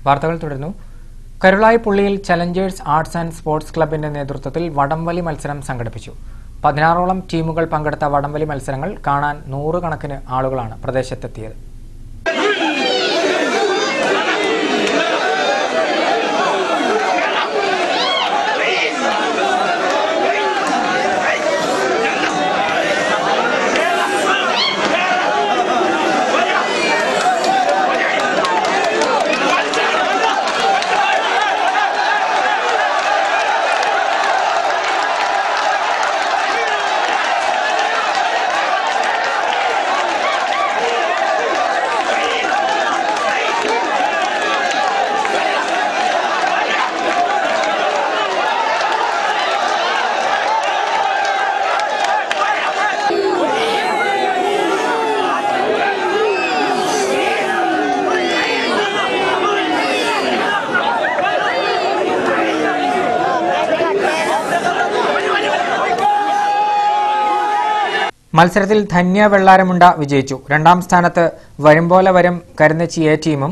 വാർത്തകൾ തുടരുന്നു. കരുളായി പുള്ളിയിൽ ചലഞ്ചേഴ്സ് ആർട്സ് ആൻഡ് സ്പോർട്സ് ക്ലബിന്റെ നേതൃത്വത്തിൽ വടംവലി മത്സരം സംഘടിപ്പിച്ചു. 16ഓളം ടീമുകൾ പങ്കെടുത്ത വടംവലി മത്സരങ്ങൾ കാണാൻ നൂറുകണക്കിന് ആളുകളാണ് പ്രദേശത്തെത്തിയത്. മത്സരത്തിൽ ധന്യ വെള്ളാരമുണ്ട വിജയിച്ചു. രണ്ടാം സ്ഥാനത്ത് വരുംപോലെ വരും കരുന്നച്ചി എ ടീമും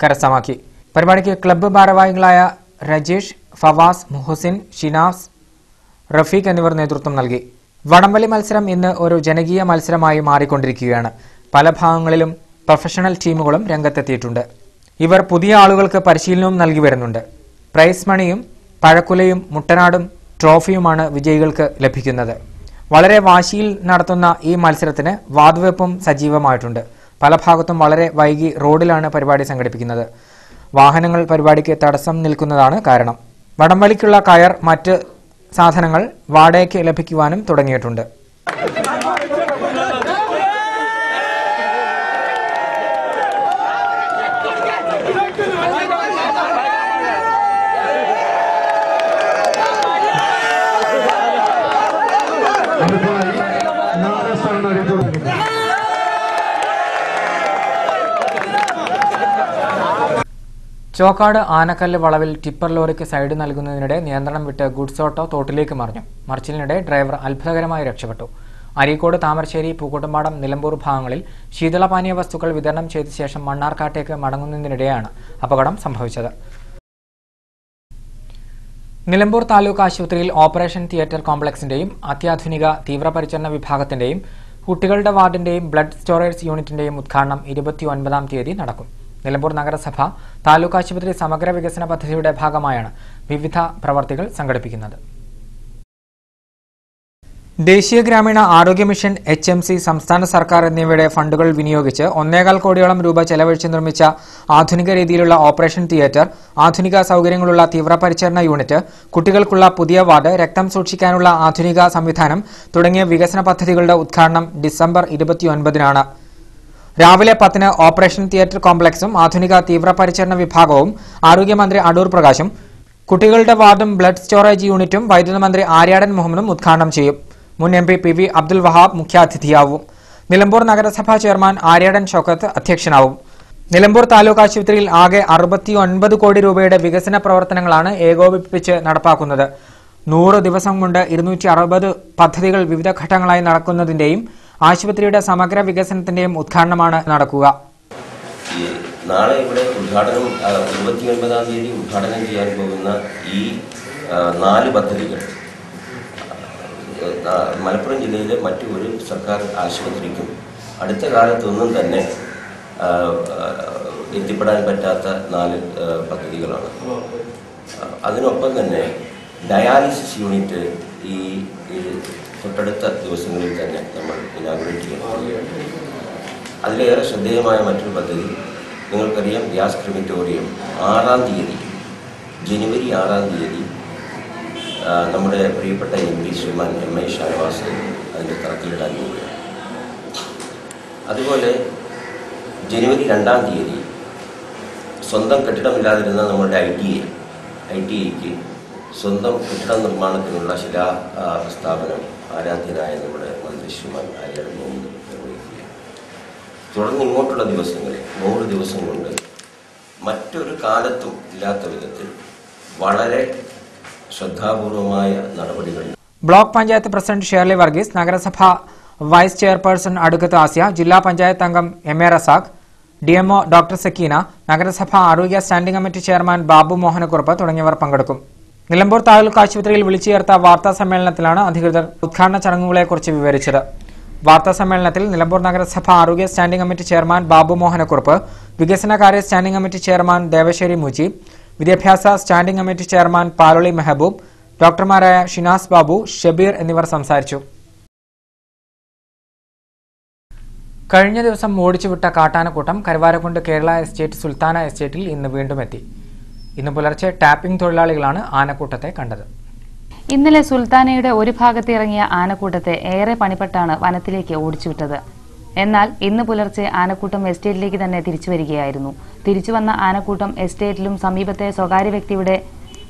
കരസ്ഥമാക്കി. പരിപാടിക്ക് ക്ലബ്ബ് ഭാരവാഹികളായ രജേഷ്, ഫവാസ്, മുഹസിൻ, ഷിനാസ്, റഫീഖ് എന്നിവർ നേതൃത്വം നൽകി. വടംവലി മത്സരം ഇന്ന് ഒരു ജനകീയ മത്സരമായി മാറിക്കൊണ്ടിരിക്കുകയാണ്. പല ഭാഗങ്ങളിലും പ്രൊഫഷണൽ ടീമുകളും രംഗത്തെത്തിയിട്ടുണ്ട്. ഇവർ പുതിയ ആളുകൾക്ക് പരിശീലനവും നൽകി വരുന്നുണ്ട്. പ്രൈസ് മണിയും പഴക്കുലയും മുട്ടനാടും ട്രോഫിയുമാണ് വിജയികൾക്ക് ലഭിക്കുന്നത്. വളരെ വാശിയിൽ നടത്തുന്ന ഈ മത്സരത്തിന് വാതുവെപ്പും സജീവമായിട്ടുണ്ട്. പല ഭാഗത്തും വളരെ വൈകി റോഡിലാണ് പരിപാടി സംഘടിപ്പിക്കുന്നത്. വാഹനങ്ങൾ പരിപാടിക്ക് തടസ്സം നിൽക്കുന്നതാണ് കാരണം. വടംവലിക്കുള്ള കയർ, മറ്റ് സാധനങ്ങൾ വാടകയ്ക്ക് ലഭിക്കുവാനും തുടങ്ങിയിട്ടുണ്ട്. ചോക്കാട് ആനക്കല്ല് വളവിൽ ടിപ്പർ ലോറിക്ക് സൈഡ് നൽകുന്നതിനിടെ നിയന്ത്രണം വിട്ട് ഗുഡ്സ് ഓട്ടോ തോട്ടിലേക്ക് മറിഞ്ഞു. മറിച്ചിലിനിടെ ഡ്രൈവർ അത്ഭുതകരമായി രക്ഷപ്പെട്ടു. അരീക്കോട്, താമരശ്ശേരി, പൂക്കോട്ടുംപാടം, നിലമ്പൂർ ഭാഗങ്ങളിൽ ശീതളപാനീയ വസ്തുക്കൾ വിതരണം ചെയ്ത ശേഷം മണ്ണാർക്കാട്ടേക്ക് മടങ്ങുന്നതിനിടെയാണ് അപകടം സംഭവിച്ചത്. നിലമ്പൂർ താലൂക്ക് ആശുപത്രിയിൽ ഓപ്പറേഷൻ തിയേറ്റർ കോംപ്ലക്സിന്റെയും അത്യാധുനിക തീവ്രപരിചരണ വിഭാഗത്തിന്റെയും കുട്ടികളുടെ വാർഡിന്റെയും ബ്ലഡ് സ്റ്റോറേജ് യൂണിറ്റിന്റെയും ഉദ്ഘാടനം 29-ാം തീയതി നടക്കും. നിലമ്പൂർ നഗരസഭ താലൂക്ക് ആശുപത്രി സമഗ്ര വികസന പദ്ധതിയുടെ ഭാഗമായാണ് വിവിധ പ്രവർത്തികൾ സംഘടിപ്പിക്കുന്നത്. ദേശീയ ഗ്രാമീണ ആരോഗ്യ മിഷൻ, HMC, സംസ്ഥാന സർക്കാർ എന്നിവയുടെ ഫണ്ടുകൾ വിനിയോഗിച്ച് 1.25 കോടിയോളം രൂപ ചെലവഴിച്ച് നിർമ്മിച്ച ആധുനിക രീതിയിലുള്ള ഓപ്പറേഷൻ തിയേറ്റർ, ആധുനിക സൌകര്യങ്ങളുള്ള തീവ്രപരിചരണ യൂണിറ്റ്, കുട്ടികൾക്കുള്ള പുതിയ വാർഡ്, രക്തം സൂക്ഷിക്കാനുള്ള ആധുനിക സംവിധാനം തുടങ്ങിയ വികസന പദ്ധതികളുടെ ഉദ്ഘാടനം ഡിസംബർ 29-നാണ്. രാവിലെ 10-ന് ഓപ്പറേഷൻ തിയേറ്റർ കോംപ്ലക്സും ആധുനിക തീവ്രപരിചരണ വിഭാഗവും ആരോഗ്യമന്ത്രി അടൂർ പ്രകാശും, കുട്ടികളുടെ വാർഡും ബ്ലഡ് സ്റ്റോറേജ് യൂണിറ്റും വൈദ്യുത മന്ത്രി ആര്യാടൻ മുഹമ്മദും ഉദ്ഘാടനം ചെയ്യും. മുൻ MP PV അബ്ദുൽ വഹാബ് മുഖ്യാതിഥിയാവും. നിലമ്പൂർ നഗരസഭാ ചെയർമാൻ ആര്യാടൻ ഷൌക്കത്ത് അധ്യക്ഷനാവും. നിലമ്പൂർ താലൂക്ക് ആശുപത്രിയിൽ ആകെ 69 കോടി രൂപയുടെ വികസന പ്രവർത്തനങ്ങളാണ് ഏകോപിപ്പിച്ച് നടപ്പാക്കുന്നത്. 100 ദിവസം കൊണ്ട് 260 പദ്ധതികൾ വിവിധ ഘട്ടങ്ങളായി നടക്കുന്നതിന്റെയും ആശുപത്രിയുടെ സമഗ്ര വികസനത്തിന്റെയും ഉദ്ഘാടനമാണ് നടക്കുക. നാളെ ഇവിടെ ഉദ്ഘാടനം 29-ാം തീയതി ഉദ്ഘാടനം ചെയ്യാൻ പോകുന്ന ഈ 4 പദ്ധതികൾ മലപ്പുറം ജില്ലയിലെ മറ്റു ഒരു സർക്കാർ ആശുപത്രിക്കും അടുത്ത കാലത്തൊന്നും തന്നെ എത്തിപ്പെടാൻ പറ്റാത്ത 4 പദ്ധതികളാണ്. അതിനൊപ്പം തന്നെ ഡയാലിസിസ് യൂണിറ്റ് ഈ തൊട്ടടുത്ത ദിവസങ്ങളിൽ തന്നെ നമ്മൾ ഇനാഗുറേറ്റ് ചെയ്യുകയാണ്. അതിലേറെ ശ്രദ്ധേയമായ മറ്റൊരു പദ്ധതി നിങ്ങൾക്കറിയാം, ഗ്യാസ് ക്രിമിറ്റോറിയം 6-ാം തീയതി, ജനുവരി 6-ാം തീയതി നമ്മുടെ പ്രിയപ്പെട്ട MP ശ്രീമാൻ MI ഷാനവാസ് അതിൻ്റെ തറക്കല്ലിടാൻ പോവുകയാണ്. അതുപോലെ ജനുവരി 2-ാം തീയതി സ്വന്തം കെട്ടിടമില്ലാതിരുന്ന നമ്മുടെ ITIക്ക് സ്വന്തം കെട്ടിട നിർമ്മാണത്തിനുള്ള ശിലാസ്ഥാപനം ആരാധ്യനായ നമ്മുടെ മന്ത്രി ശ്രീമാൻ ആര്യാടൻ മുഹമ്മദ് നിർവഹിക്കുകയാണ്. തുടർന്ന് ഇങ്ങോട്ടുള്ള ദിവസങ്ങളിൽ 100 ദിവസം കൊണ്ട് മറ്റൊരു കാലത്തും ഇല്ലാത്ത വിധത്തിൽ വളരെ ശ്രദ്ധാപൂർവമായ നടപടികൾ. Block panchayat president Shirley Varghese, നഗരസഭ വൈസ് ചെയർപേഴ്സൺ അഡ്വക്കേറ്റ് ആസിയ, ജില്ലാ പഞ്ചായത്ത് അംഗം MA Razak, DMO doctor Sakeena, നഗരസഭാ ആരോഗ്യ standing committee chairman Babu Mohanakurup തുടങ്ങിയവർ പങ്കെടുക്കും. നിലമ്പൂർ താലൂക്ക് ആശുപത്രിയിൽ വിളിച്ചു ചേർത്ത വാർത്താ സമ്മേളനത്തിലാണ് അധികൃതർ ഉദ്ഘാടന ചടങ്ങുകളെക്കുറിച്ച് വിവരിച്ചത്. വാർത്താ സമ്മേളനത്തിൽ നിലമ്പൂർ നഗരസഭാ ആരോഗ്യ standing committee chairman Babu Mohanakurup, വികസനകാര്യ standing committee chairman Devasseri Mujeeb, വിദ്യാഭ്യാസ standing committee chairman Paloli Mehaboob, ഡോക്ടർമാരായ ഷിനാസ് ബാബു, ഷബീർ എന്നിവർ സംസാരിച്ചു. കഴിഞ്ഞ ദിവസം ഓടിച്ചുവിട്ട കാട്ടാനക്കൂട്ടം കരുവാരക്കുണ്ട് കേരള എസ്റ്റേറ്റ് സുൽത്താന എസ്റ്റേറ്റിൽ ഇന്ന് വീണ്ടും എത്തി. ഇന്ന് പുലർച്ചെ ടാപ്പിംഗ് തൊഴിലാളികളാണ് ആനക്കൂട്ടത്തെ കണ്ടത്. ഇന്നലെ സുൽത്താനയുടെ ഒരു ഭാഗത്ത് ഇറങ്ങിയ ആനക്കൂട്ടത്തെ ഏറെ പണിപ്പെട്ടാണ് വനത്തിലേക്ക് ഓടിച്ചുവിട്ടത്. എന്നാൽ ഇന്ന് പുലർച്ചെ ആനക്കൂട്ടം എസ്റ്റേറ്റിലേക്ക് തന്നെ തിരിച്ചു വരികയായിരുന്നു. തിരിച്ചുവന്ന ആനക്കൂട്ടം എസ്റ്റേറ്റിലും സമീപത്തെ സ്വകാര്യ വ്യക്തിയുടെ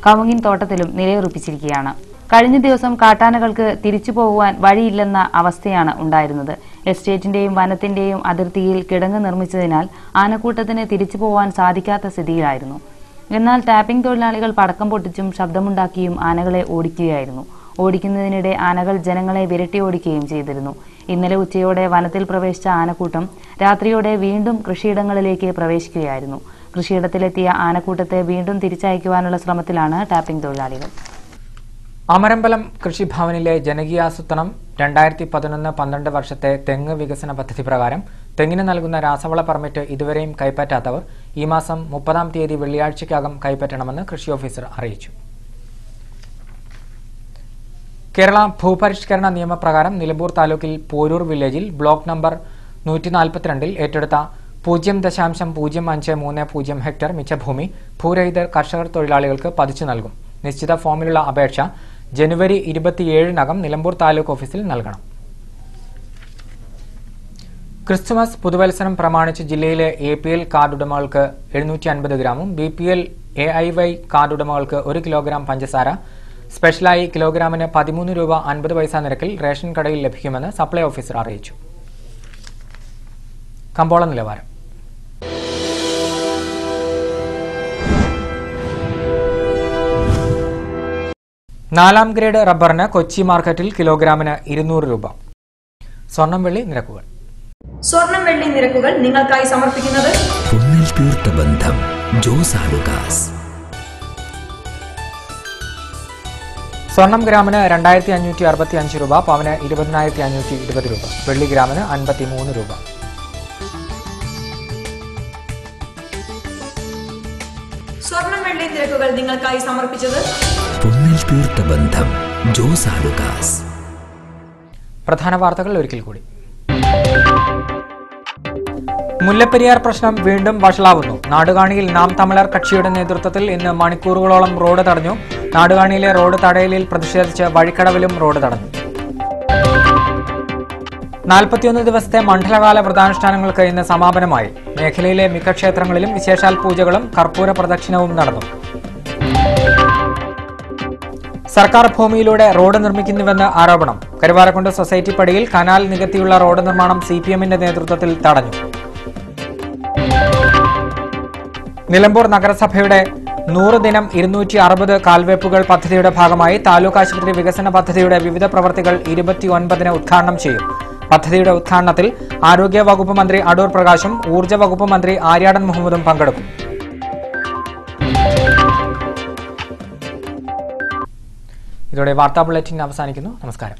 കവുങ്ങിൻ തോട്ടത്തിലും നിലയുറപ്പിച്ചിരിക്കുകയാണ്. കഴിഞ്ഞ ദിവസം കാട്ടാനകൾക്ക് തിരിച്ചു പോകുവാൻ വഴിയില്ലെന്ന അവസ്ഥയാണ് ഉണ്ടായിരുന്നത്. എസ്റ്റേറ്റിന്റെയും വനത്തിന്റെയും അതിർത്തിയിൽ കിടങ്ങ് നിർമ്മിച്ചതിനാൽ ആനക്കൂട്ടത്തിന് തിരിച്ചു പോകാൻ സാധിക്കാത്ത സ്ഥിതിയിലായിരുന്നു. എന്നാൽ ടാപ്പിംഗ് തൊഴിലാളികൾ പടക്കം പൊട്ടിച്ചും ശബ്ദമുണ്ടാക്കിയും ആനകളെ ഓടിക്കുകയായിരുന്നു. ഓടിക്കുന്നതിനിടെ ആനകൾ ജനങ്ങളെ വിരട്ടി ഓടിക്കുകയും ചെയ്തിരുന്നു. ഇന്നലെ ഉച്ചയോടെ വനത്തിൽ പ്രവേശിച്ച ആനക്കൂട്ടം രാത്രിയോടെ വീണ്ടും കൃഷിയിടങ്ങളിലേക്ക് പ്രവേശിക്കുകയായിരുന്നു. കൃഷിയിടത്തിലെത്തിയ ആനക്കൂട്ടത്തെ വീണ്ടും തിരിച്ചയക്കുവാനുള്ള ശ്രമത്തിലാണ് ടാപ്പിംഗ് തൊഴിലാളികൾ. അമരമ്പലം കൃഷിഭവനിലെ ജനകീയാസൂത്രണം 2011-12 വർഷത്തെ തെങ്ങ് വികസന പദ്ധതി പ്രകാരം തെങ്ങിന് നൽകുന്ന രാസവള പെർമിറ്റ് ഇതുവരെയും കൈപ്പറ്റാത്തവർ ഈ മാസം 30-ാം തീയതി വെള്ളിയാഴ്ചയ്ക്കകം കൈപ്പറ്റണമെന്ന് കൃഷി ഓഫീസർ അറിയിച്ചു. കേരള ഭൂപരിഷ്കരണ നിയമപ്രകാരം നിലമ്പൂർ താലൂക്കിൽ പോരൂർ വില്ലേജിൽ ബ്ലോക്ക് നമ്പർ 142-ൽ ഏറ്റെടുത്ത 0.0530 ഹെക്ടർ മിച്ചഭൂമി ഭൂരഹിത കർഷകർ തൊഴിലാളികൾക്ക് പതിച്ചു നൽകും. നിശ്ചിത ഫോമിലുള്ള അപേക്ഷ ജനുവരി 27-നകം നിലമ്പൂർ താലൂക്ക് ഓഫീസിൽ നൽകണം. ക്രിസ്തുമസ് പുതുവത്സരം പ്രമാണിച്ച് ജില്ലയിലെ APL കാർഡ് ഉടമകൾക്ക് 750 ഗ്രാമും BPL AIY കാർഡ് ഉടമകൾക്ക് 1 കിലോഗ്രാം പഞ്ചസാര സ്പെഷ്യലായി കിലോഗ്രാമിന് 13 രൂപ 50 പൈസ നിരക്കിൽ റേഷൻ കടയിൽ ലഭിക്കുമെന്ന് സപ്ലൈ ഓഫീസർ അറിയിച്ചു. കമ്പോള നിലവാരം. നാലാം ഗ്രേഡ് റബ്ബറിന് കൊച്ചി മാർക്കറ്റിൽ കിലോഗ്രാമിന് 200 രൂപ. സ്വർണം വെള്ളി നിരക്കുകൾ. സ്വർണം വെള്ളി നിരക്കുകൾ നിങ്ങൾക്കായി സമർപ്പിക്കുന്നത് പൊന്നിൽ തീർത്ത ബന്ധം ജോസ് ആലുകാസ്. സ്വർണം ഗ്രാമിന് 2565 രൂപ, പവന് 20,520 രൂപ, വെള്ളി ഗ്രാമിന് 53 രൂപ. സ്വർണം വെള്ളി നിരക്കുകൾ നിങ്ങൾക്കായി സമർപ്പിച്ചത് പൊന്നിൽ തീർത്ത ബന്ധം ജോസ് ആലുകാസ്. പ്രധാന വാർത്തകൾ ഒരിക്കൽ കൂടി. മുല്ലപ്പെരിയാർ പ്രശ്നം വീണ്ടും വഷളാവുന്നു. നാടുകാണിയിൽ നാം തമിഴർ കക്ഷിയുടെ നേതൃത്വത്തിൽ ഇന്ന് മണിക്കൂറുകളോളം റോഡ് തടഞ്ഞു. നാടുകാണിയിലെ റോഡ് തടയലിൽ പ്രതിഷേധിച്ച് വഴിക്കടവിലും റോഡ് തടഞ്ഞു. 41 ദിവസത്തെ മണ്ഡലകാല വ്രതാനുഷ്ഠാനങ്ങൾക്ക് ഇന്ന് സമാപനമായി. മേഖലയിലെ മിക്ക ക്ഷേത്രങ്ങളിലും വിശേഷാൽ പൂജകളും കർപ്പൂര പ്രദക്ഷിണവും നടന്നു. സർക്കാർ ഭൂമിയിലൂടെ റോഡ് നിർമ്മിക്കുന്നുവെന്ന് ആരോപണം. കരുവാരക്കുണ്ട് സൊസൈറ്റി പടിയിൽ കനാൽ നികത്തിയുള്ള റോഡ് നിർമ്മാണം CPM-ന്റെ നേതൃത്വത്തിൽ തടഞ്ഞു. നിലമ്പൂർ നഗരസഭയുടെ 100 ദിനം 260 കാൽവെപ്പുകൾ പദ്ധതിയുടെ ഭാഗമായി താലൂക്ക് ആശുപത്രി വികസന പദ്ധതിയുടെ വിവിധ പ്രവൃത്തികൾ 29-ന് ഉദ്ഘാടനം ചെയ്യും. പദ്ധതിയുടെ ഉദ്ഘാടനത്തിൽ ആരോഗ്യ വകുപ്പ് മന്ത്രി അടൂർ പ്രകാശും ഊർജ്ജ വകുപ്പ് മന്ത്രി ആര്യാടൻ മുഹമ്മദും പങ്കെടുക്കും. ഇതോടെ വാർത്താ ബുള്ളറ്റിൻ അവസാനിക്കുന്നു. നമസ്കാരം.